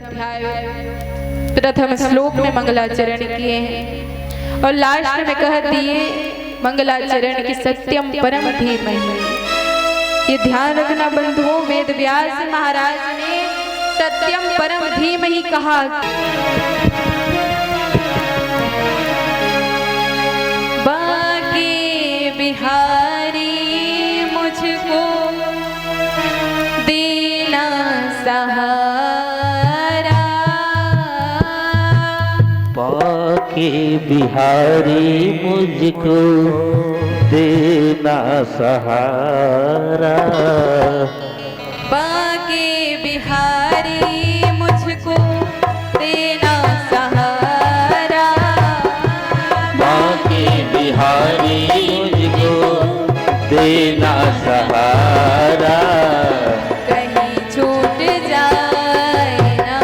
अध्याय प्रथम श्लोक में मंगलाचरण किए हैं और लास्ट में कह दिए मंगलाचरण की सत्यम परम धीमहि। ये ध्यान रखना बंधुओं, वेद व्यास महाराज ने सत्यम परम धीमहि कहा। बांके बिहारी मुझको देना सहारा, बांके बिहारी मुझको देना सहारा, बांके बिहारी मुझको देना सहारा, बांके बिहारी मुझको देना सहारा, कहीं छूट जाए ना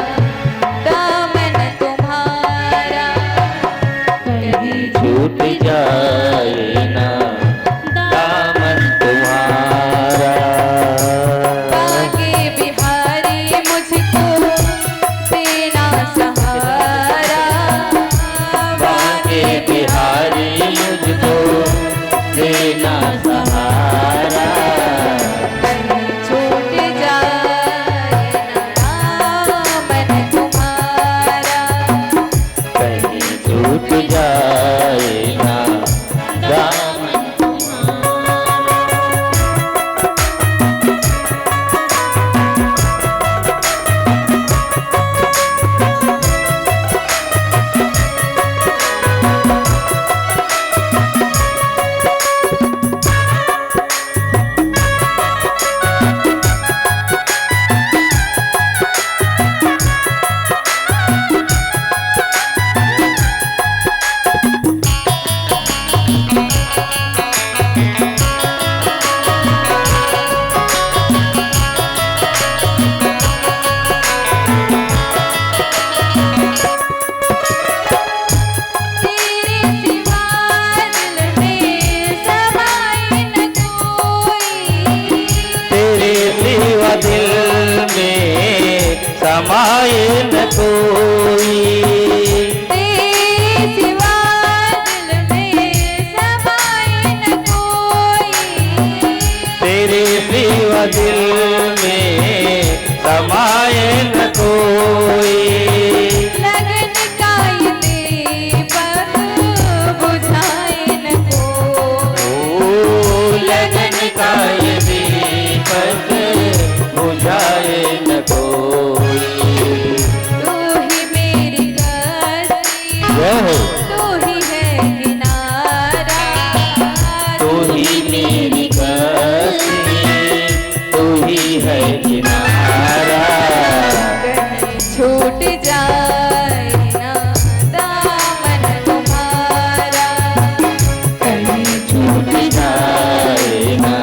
दामन तुम्हारा, कहीं छूट जाए ना दामन तुम्हारा, बांके बिहारी मुझको देना सहारा, बांके बिहारी मुझको देना सहारा, कहीं छूट जाए ना दामन तुम्हारा, कहीं छूट जाए ना दामन तेरे सिवा दिल में समाए न कोई, तेरे सिवा दिल में समाए न कोई, तेरे सिवा दिल में समाए न कोई, तेरे सिवा दिल में समाए न कोई, लगन का ये दीपक बुझाए न कोई, ओ लगन का ये दीपक बुझाए न कोई, तू ही मेरी कश्ती, जय हो। तू ही है किनारा, तू ही मेरी कश्ती, तू ही है किनारा, कहीं छूट जाए ना दामन तुम्हारा, कहीं छूट जाए ना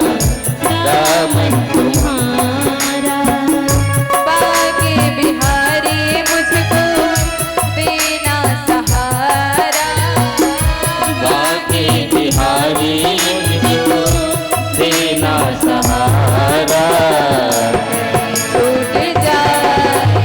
दामन तुम्हारा, बांके बिहारी मुझको देना सहारा, बांके बिहारी मुझको देना सहारा, छूट जाए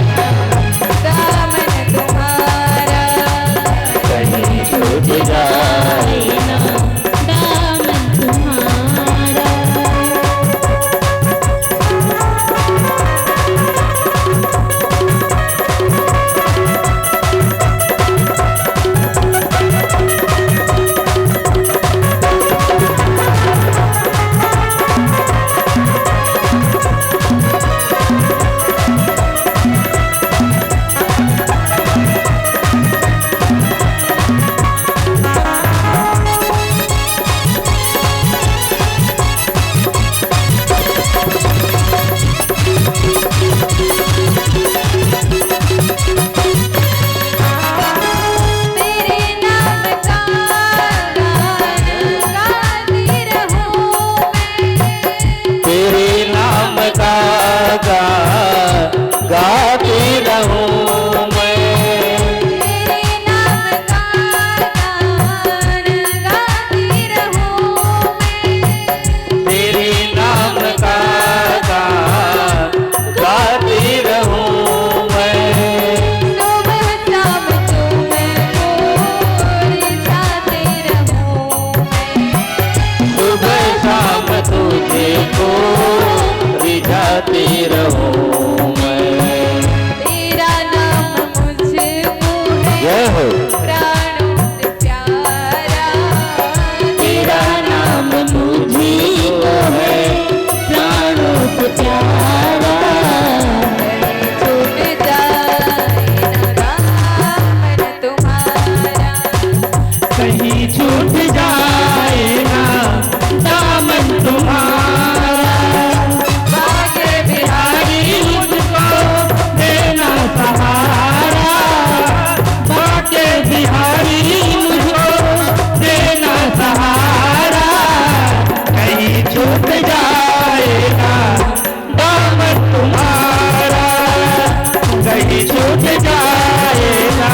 छूट जाएगा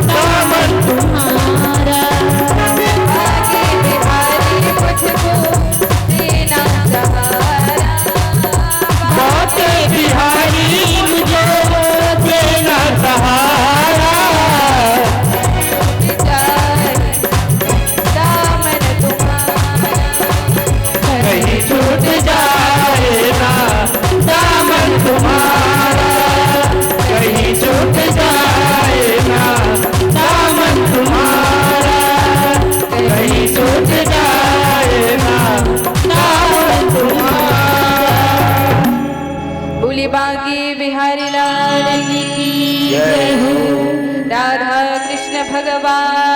दामन तुम्हारा। आगे बिहारी मुझको देना सहारा, बाके बिहारी मुझे देना सहारा। छूट जाए दामन तुम्हारा, कहीं छूट जाएगा दामन तुम्हारा, कहीं छूट जाएगा दामन तुम्हारा, कहीं छूट जाएगा दामन तुम्हारा। बोली बांके बिहारी लाल की जय हो। राधा कृष्ण भगवान